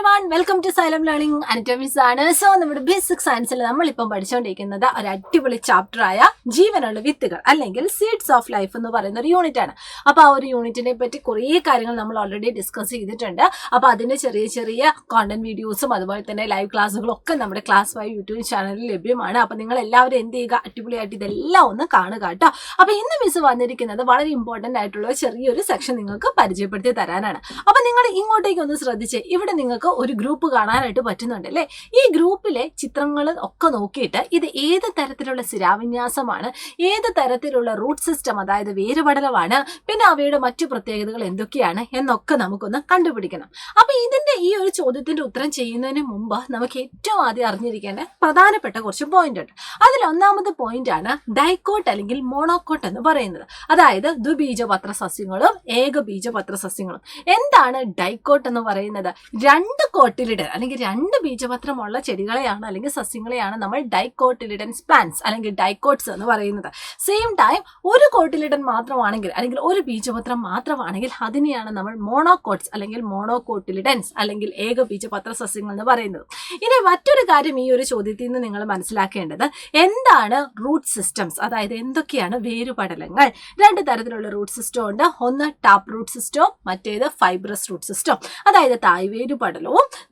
Everyone, welcome to Xylem learning. Anatomics ആണ്. So നമ്മുടെ basic സയൻസിൽ നമ്മളിപ്പം പഠിച്ചുകൊണ്ടിരിക്കുന്നത് ഒരു അടിപൊളി ചാപ്റ്റർ ആയ ജീവനുള്ള വിത്തുകൾ അല്ലെങ്കിൽ സീഡ്സ് ഓഫ് ലൈഫ് എന്ന് പറയുന്ന ഒരു യൂണിറ്റ് ആണ്. അപ്പോൾ ആ ഒരു യൂണിറ്റിനെ പറ്റി കുറേ കാര്യങ്ങൾ നമ്മൾ ഓൾറെഡി ഡിസ്കസ് ചെയ്തിട്ടുണ്ട്. അപ്പോൾ അതിന്റെ ചെറിയ ചെറിയ കോണ്ടന്റ് വീഡിയോസും അതുപോലെ തന്നെ ലൈവ് ക്ലാസ്സുകളും ഒക്കെ നമ്മുടെ ക്ലാസ് 5 യൂട്യൂബ് ചാനലിൽ ലഭ്യമാണ്. അപ്പോൾ നിങ്ങൾ എല്ലാവരും എന്ത് ചെയ്യുക, അടിപൊളിയായിട്ട് ഇതെല്ലാം ഒന്ന് കാണുക കേട്ടോ. അപ്പോൾ ഇന്ന് മിസ് വന്നിരിക്കുന്നത് വളരെ ഇമ്പോർട്ടന്റ് ആയിട്ടുള്ള ചെറിയൊരു സെക്ഷൻ നിങ്ങൾക്ക് പരിചയപ്പെടുത്തി തരാനാണ്. അപ്പോൾ നിങ്ങൾ ഇങ്ങോട്ടേക്ക് ഒന്ന് ശ്രദ്ധിച്ച്, ഇവിടെ നിങ്ങൾക്ക് ഒരു ഗ്രൂപ്പ് കാണാനായിട്ട് പറ്റുന്നുണ്ട് അല്ലേ? ഈ ഗ്രൂപ്പിലെ ചിത്രങ്ങൾ ഒക്കെ നോക്കിയിട്ട് ഇത് ഏത് തരത്തിലുള്ള സ്ഥിരാവിന്യാസമാണ്, ഏത് തരത്തിലുള്ള റൂട്ട് സിസ്റ്റം അതായത് വേരുപടലമാണ്, പിന്നെ അവയുടെ മറ്റു പ്രത്യേകതകൾ എന്തൊക്കെയാണ് എന്നൊക്കെ നമുക്കൊന്ന് കണ്ടുപിടിക്കണം. അപ്പൊ ഇതിന്റെ ഈ ഒരു ചോദ്യത്തിന്റെ ഉത്തരം ചെയ്യുന്നതിന് മുമ്പ് നമുക്ക് ഏറ്റവും ആദ്യം അറിഞ്ഞിരിക്കേണ്ട പ്രധാനപ്പെട്ട കുറച്ച് പോയിന്റ് ഉണ്ട്. അതിൽ ഒന്നാമത്തെ പോയിന്റ് ആണ് ഡൈക്കോട്ട് അല്ലെങ്കിൽ മോണോക്കോട്ട് എന്ന് പറയുന്നത്. അതായത് ദ്വിബീജപത്ര സസ്യങ്ങളും ഏകബീജപത്ര സസ്യങ്ങളും. എന്താണ് ഡൈക്കോട്ട് എന്ന് പറയുന്നത്? രണ്ട് കോട്ടിലിഡൻ അല്ലെങ്കിൽ രണ്ട് ബീജപത്രമുള്ള ചെടികളെയാണ് അല്ലെങ്കിൽ സസ്യങ്ങളെയാണ് നമ്മൾ ഡൈക്കോട്ടിലിഡൻസ് പ്ലാന്റ്സ് അല്ലെങ്കിൽ ഡൈക്കോട്ട്സ് എന്ന് പറയുന്നത്. സെയിം ടൈം ഒരു കോട്ടിലിഡൻ മാത്രമാണെങ്കിൽ അല്ലെങ്കിൽ ഒരു ബീജപത്രം മാത്രമാണെങ്കിൽ അതിനെയാണ് നമ്മൾ മോണോക്കോട്ട്സ് അല്ലെങ്കിൽ മോണോകോട്ടിലിഡൻസ് അല്ലെങ്കിൽ ഏകബീജപത്ര സസ്യങ്ങൾ എന്ന് പറയുന്നത്. ഇനി മറ്റൊരു കാര്യം ഈ ഒരു ചോദ്യത്തിൽ നിന്ന് നിങ്ങൾ മനസ്സിലാക്കേണ്ടത് എന്താണ് റൂട്ട് സിസ്റ്റംസ്, അതായത് എന്തൊക്കെയാണ് വേരുപടലങ്ങൾ. രണ്ട് തരത്തിലുള്ള റൂട്ട് സിസ്റ്റം ഉണ്ട്. ഒന്ന് ടാപ്പ് റൂട്ട് സിസ്റ്റവും മറ്റേത് ഫൈബ്രസ് റൂട്ട് സിസ്റ്റം, അതായത് തായ്വേരു പടലവും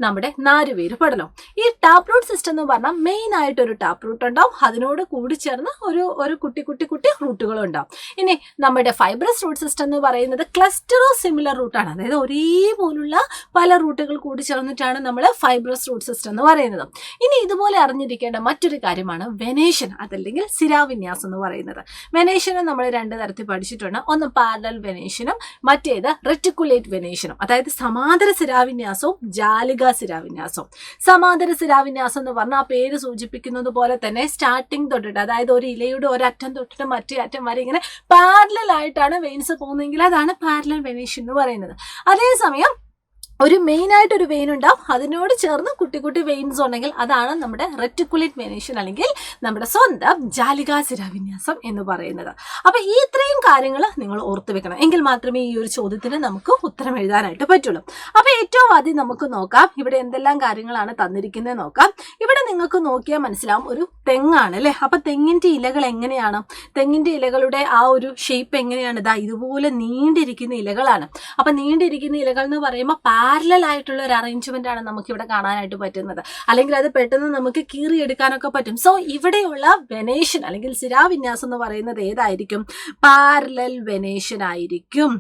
നമ്മുടെ നാരുവേരു പടലവും. ഈ ടാപ്പ് റൂട്ട് സിസ്റ്റം എന്ന് പറഞ്ഞാൽ മെയിൻ ആയിട്ട് ഒരു ടാപ്പ് റൂട്ട് ഉണ്ടാവും, അതിനോട് കൂടി ചേർന്ന് ഒരു കുട്ടി റൂട്ടുകളും ഉണ്ടാവും. ഇനി നമ്മുടെ ഫൈബ്രസ് റൂട്ട് സിസ്റ്റം എന്ന് പറയുന്നത് ക്ലസ്റ്ററോ സിമിലർ റൂട്ടാണ്, അതായത് ഒരേപോലുള്ള പല റൂട്ടുകൾ കൂടി ചേർന്നിട്ടാണ് നമ്മൾ ഫൈബ്രസ് റൂട്ട് സിസ്റ്റം എന്ന് പറയുന്നത്. ഇനി ഇതുപോലെ അറിഞ്ഞിരിക്കേണ്ട മറ്റൊരു കാര്യമാണ് വെനേഷൻ അതല്ലെങ്കിൽ സ്ഥിരാവിന്യാസം എന്ന് പറയുന്നത്. വെനേഷനും നമ്മൾ രണ്ട് തരത്തിൽ പഠിച്ചിട്ടുണ്ട്. ഒന്ന് പാരലൽ വെനേഷനും മറ്റേത് റെറ്റിക്കുലേറ്റ് വെനേഷനും, അതായത് സമാന്തര സ്ഥിരാവിന്യാസവും ജാലിക സ്ഥിരാവിന്യാസവും. സമാന്തര സ്ഥിരാവിന്യാസം എന്ന് പറഞ്ഞാൽ ആ പേര് സൂചിപ്പിക്കുന്നത് പോലെ തന്നെ സ്റ്റാർട്ടിങ് തൊട്ടിട്ട്, അതായത് ഒരു ഇലയുടെ ഒരറ്റം തൊട്ടിട്ട് മറ്റേ അറ്റം വരെ ഇങ്ങനെ പാരലൽ ആയിട്ടാണ് വെയിൻസ് പോകുന്നതെങ്കിൽ അതാണ് പാരലൽ വെനേഷൻ എന്ന് പറയുന്നത്. അതേസമയം ഒരു മെയിൻ ആയിട്ട് ഒരു വെയിൻ ഉണ്ടാവും, അതിനോട് ചേർന്ന് കുട്ടി വെയിൻസ് ഉണ്ടെങ്കിൽ അതാണ് നമ്മുടെ റെറ്റിക്കുലേറ്റ് വെനേഷൻ അല്ലെങ്കിൽ നമ്മുടെ സ്വന്തം ജാലികാ സ്ഥിരാവിന്യാസം എന്ന് പറയുന്നത്. അപ്പൊ ഈ ഇത്രയും കാര്യങ്ങൾ നിങ്ങൾ ഓർത്തു വെക്കണം, എങ്കിൽ മാത്രമേ ഈ ഒരു ചോദ്യത്തിന് നമുക്ക് ഉത്തരം എഴുതാനായിട്ട് പറ്റുള്ളൂ. അപ്പൊ ഏറ്റവും ആദ്യം നമുക്ക് നോക്കാം ഇവിടെ എന്തെല്ലാം കാര്യങ്ങളാണ് തന്നിരിക്കുന്നത് നോക്കാം. ഇവിടെ നിങ്ങൾക്ക് നോക്കിയാൽ മനസ്സിലാവും ഒരു തെങ്ങാണ് അല്ലെ. അപ്പൊ തെങ്ങിന്റെ ഇലകൾ എങ്ങനെയാണ്, തെങ്ങിന്റെ ഇലകളുടെ ആ ഒരു ഷേപ്പ് എങ്ങനെയാണ്? ഇതാ ഇതുപോലെ നീണ്ടിരിക്കുന്ന ഇലകളാണ്. അപ്പൊ നീണ്ടിരിക്കുന്ന ഇലകൾ എന്ന് പറയുമ്പോൾ പാരലൽ ആയിട്ടുള്ള ഒരു അറേഞ്ച്മെന്റ് ആണ് നമുക്ക് ഇവിടെ കാണാനായിട്ട് പറ്റുന്നത്, അല്ലെങ്കിൽ അത് പെട്ടെന്ന് നമുക്ക് കീറിയെടുക്കാനൊക്കെ പറ്റും. സോ ഇവിടെയുള്ള വെനേഷൻ അല്ലെങ്കിൽ സ്ഥിരാവിന്യാസം എന്ന് പറയുന്നത് ഏതായിരിക്കും? പാരലൽ വെനേഷൻ ആയിരിക്കും.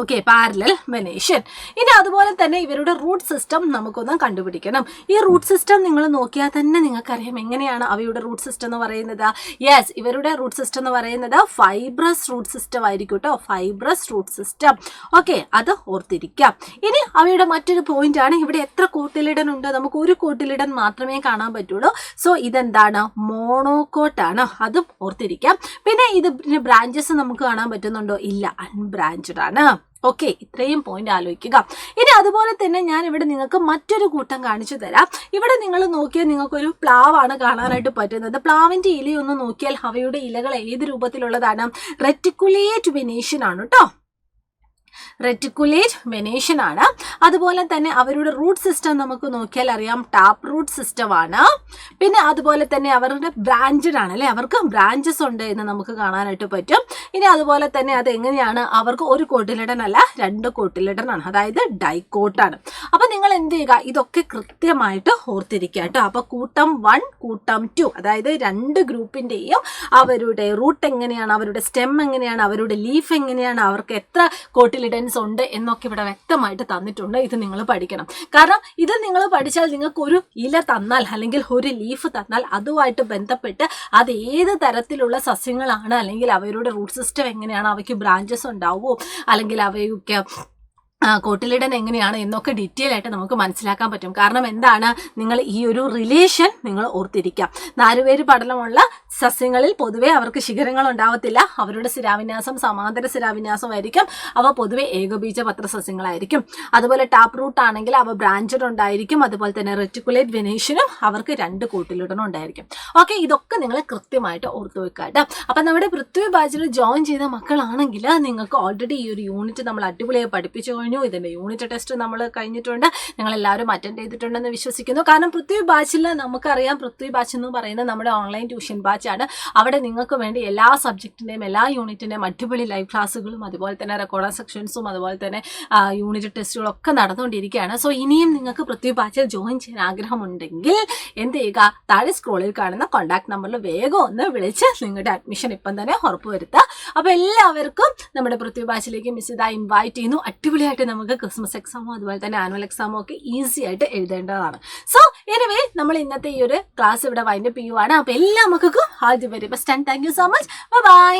Okay, parallel venation. ഇനി അതുപോലെ തന്നെ ഇവരുടെ റൂട്ട് സിസ്റ്റം നമുക്കൊന്ന് കണ്ടുപിടിക്കണം. ഈ റൂട്ട് സിസ്റ്റം നിങ്ങൾ നോക്കിയാൽ തന്നെ നിങ്ങൾക്കറിയാം എങ്ങനെയാണ് അവയുടെ റൂട്ട് സിസ്റ്റം എന്ന് പറയുന്നത്. യെസ്, ഇവരുടെ റൂട്ട് സിസ്റ്റം എന്ന് പറയുന്നത് ഫൈബ്രസ് റൂട്ട് സിസ്റ്റം ആയിരിക്കും കേട്ടോ, ഫൈബ്രസ് റൂട്ട് സിസ്റ്റം. ഓക്കെ, അത് ഓർത്തിരിക്കാം. ഇനി അവയുടെ മറ്റൊരു പോയിന്റ് ആണ്, ഇവിടെ എത്ര കോട്ടിലിഡൻ ഉണ്ട്? നമുക്ക് ഒരു കോട്ടിലിഡൻ മാത്രമേ കാണാൻ പറ്റുള്ളൂ. സോ ഇതെന്താണ്? മോണോകോട്ടാണ്, അതും ഓർത്തിരിക്കാം. പിന്നെ ഇതിന് ബ്രാഞ്ചസ് നമുക്ക് കാണാൻ പറ്റുന്നുണ്ടോ? ഇല്ല, അൺബ്രാഞ്ച്ഡ് ആണ്. ഓക്കെ, ഇത്രയും പോയിന്റ് ആലോചിക്കുക. ഇനി അതുപോലെ തന്നെ ഞാൻ ഇവിടെ നിങ്ങൾക്ക് മറ്റൊരു കൂട്ടം കാണിച്ചു തരാം. ഇവിടെ നിങ്ങൾ നോക്കിയാൽ നിങ്ങൾക്കൊരു പ്ലാവാണ് കാണാനായിട്ട് പറ്റുന്നത്. പ്ലാവിന്റെ ഇലയൊന്ന് നോക്കിയാൽ അവയുടെ ഇലകൾ ഏത് രൂപത്തിലുള്ളതാണ്? റെറ്റിക്കുലേറ്റ് വെനേഷൻ ആണ് കേട്ടോ, റെറ്റിക്കുലേറ്റ് വെനേഷൻ ആണ്. അതുപോലെ തന്നെ അവരുടെ റൂട്ട് സിസ്റ്റം നമുക്ക് നോക്കിയാൽ അറിയാം ടാപ്പ് റൂട്ട് സിസ്റ്റം ആണ്. പിന്നെ അതുപോലെ തന്നെ അവരുടെ ബ്രാഞ്ചഡ് ആണ് അല്ലെ, അവർക്ക് ബ്രാഞ്ചസ് ഉണ്ട് എന്ന് നമുക്ക് കാണാനായിട്ട് പറ്റും. ഇനി അതുപോലെ തന്നെ അത് എങ്ങനെയാണ്? അവർക്ക് ഒരു കോട്ടിലിഡൻ അല്ല, രണ്ട് കോട്ടിലിഡൻ ആണ്, അതായത് ഡൈക്കോട്ടാണ്. അപ്പൊ നിങ്ങൾ എന്ത് ചെയ്യുക, ഇതൊക്കെ കൃത്യമായിട്ട് ഓർത്തിരിക്കുക കേട്ടോ. അപ്പൊ കൂട്ടം 1 കൂട്ടം 2 അതായത് രണ്ട് ഗ്രൂപ്പിന്റെയും അവരുടെ റൂട്ട് എങ്ങനെയാണ്, അവരുടെ സ്റ്റെം എങ്ങനെയാണ്, അവരുടെ ലീഫ് എങ്ങനെയാണ്, അവർക്ക് എത്ര കോട്ടിലിഡൻസ് ഉണ്ട് എന്നൊക്കെ ഇവിടെ വ്യക്തമായിട്ട് തന്നിട്ടുണ്ട്. ഇത് നിങ്ങൾ പഠിക്കണം. കാരണം ഇത് നിങ്ങൾ പഠിച്ചാൽ നിങ്ങൾക്ക് ഒരു ഇല തന്നാൽ അല്ലെങ്കിൽ ഒരു ലീഫ് തന്നാൽ അതുമായിട്ട് ബന്ധപ്പെട്ട് അത് ഏത് തരത്തിലുള്ള സസ്യങ്ങളാണ് അല്ലെങ്കിൽ അവരുടെ റൂട്ട് സിസ്റ്റം എങ്ങനെയാണ്, അവയ്ക്ക് ബ്രാഞ്ചസ് ഉണ്ടാവുമോ അല്ലെങ്കിൽ അവയൊക്കെ കോട്ടിലിഡൻ എങ്ങനെയാണ് എന്നൊക്കെ ഡീറ്റെയിൽ ആയിട്ട് നമുക്ക് മനസ്സിലാക്കാൻ പറ്റും. കാരണം എന്താണ്, നിങ്ങൾ ഈ ഒരു റിലേഷൻ നിങ്ങൾ ഓർത്തിരിക്കാം. നാലുപേര് പടലമുള്ള സസ്യങ്ങളിൽ പൊതുവെ അവർക്ക് ശിഖരങ്ങൾ ഉണ്ടാവത്തില്ല, അവരുടെ സ്ഥിരാവിന്യാസം സമാന്തര സ്ഥിരാവിന്യാസമായിരിക്കും, അവ പൊതുവെ ഏകബീജപത്ര സസ്യങ്ങളായിരിക്കും. അതുപോലെ ടാപ്പ് റൂട്ട് ആണെങ്കിൽ അവ ബ്രാഞ്ചഡ് ഉണ്ടായിരിക്കും. അതുപോലെ തന്നെ റെറ്റിക്കുലേറ്റ് വെനേഷനും അവർക്ക് രണ്ട് കോട്ടിലിഡനും ഉണ്ടായിരിക്കും. ഓക്കെ, ഇതൊക്കെ നിങ്ങൾ കൃത്യമായിട്ട് ഓർത്തു വെക്കാട്ടോ. അപ്പൊ നമ്മുടെ പൃഥ്വി ബാച്ചിൽ ജോയിൻ ചെയ്ത മക്കളാണെങ്കിൽ നിങ്ങൾക്ക് ഓൾറെഡി ഈ ഒരു യൂണിറ്റ് നമ്മൾ അടിപൊളിയായി പഠിപ്പിച്ചു കഴിഞ്ഞു. കഴിഞ്ഞു. ഇതിൻ്റെ യൂണിറ്റ് ടെസ്റ്റ് നമ്മൾ കഴിഞ്ഞിട്ടുണ്ട്. നിങ്ങളെല്ലാവരും അറ്റൻഡ് ചെയ്തിട്ടുണ്ടെന്ന് വിശ്വസിക്കുന്നു. കാരണം പൃഥ്വി ബാച്ചിൽ നമുക്കറിയാം, പൃഥ്വി ബാച്ച് എന്ന് പറയുന്നത് നമ്മുടെ ഓൺലൈൻ ട്യൂഷൻ ബാച്ചാണ്. അവിടെ നിങ്ങൾക്ക് വേണ്ടി എല്ലാ സബ്ജക്റ്റിൻ്റെയും എല്ലാ യൂണിറ്റിൻ്റെയും അടിപൊളി ലൈവ് ക്ലാസ്സുകളും അതുപോലെ തന്നെ റെക്കോർഡ് സെക്ഷൻസും അതുപോലെ തന്നെ യൂണിറ്റ് ടെസ്റ്റുകളും ഒക്കെ നടന്നുകൊണ്ടിരിക്കുകയാണ്. സോ ഇനിയും നിങ്ങൾക്ക് പൃഥ്വി ബാച്ചിൽ ജോയിൻ ചെയ്യാൻ ആഗ്രഹമുണ്ടെങ്കിൽ എന്ത് ചെയ്യുക, താഴെ സ്ക്രോളിൽ കാണുന്ന കോൺടാക്ട് നമ്പറിൽ വേഗം ഒന്ന് വിളിച്ച് നിങ്ങളുടെ അഡ്മിഷൻ ഇപ്പം തന്നെ ഉറപ്പുവരുത്തുക. അപ്പോൾ എല്ലാവർക്കും നമ്മുടെ പൃഥ്വി ബാച്ചിലേക്ക് മിസ് ഇതാ ഇൻവൈറ്റ് ചെയ്യുന്നു. അടിപൊളിയായിട്ട് നമുക്ക് ക്രിസ്മസ് എക്സാമോ അതുപോലെ തന്നെ ആനുവൽ എക്സാമോ ഒക്കെ ഈസി ആയിട്ട് എഴുതേണ്ടതാണ്. സോ എനിവേ നമ്മൾ ഇന്നത്തെ ഈ ഒരു ക്ലാസ് ഇവിടെ വൈൻഡപ്പ് ചെയ്യുവാണ്. അപ്പോൾ എല്ലാ മക്കൾക്കും all the very best and thank you so much. By.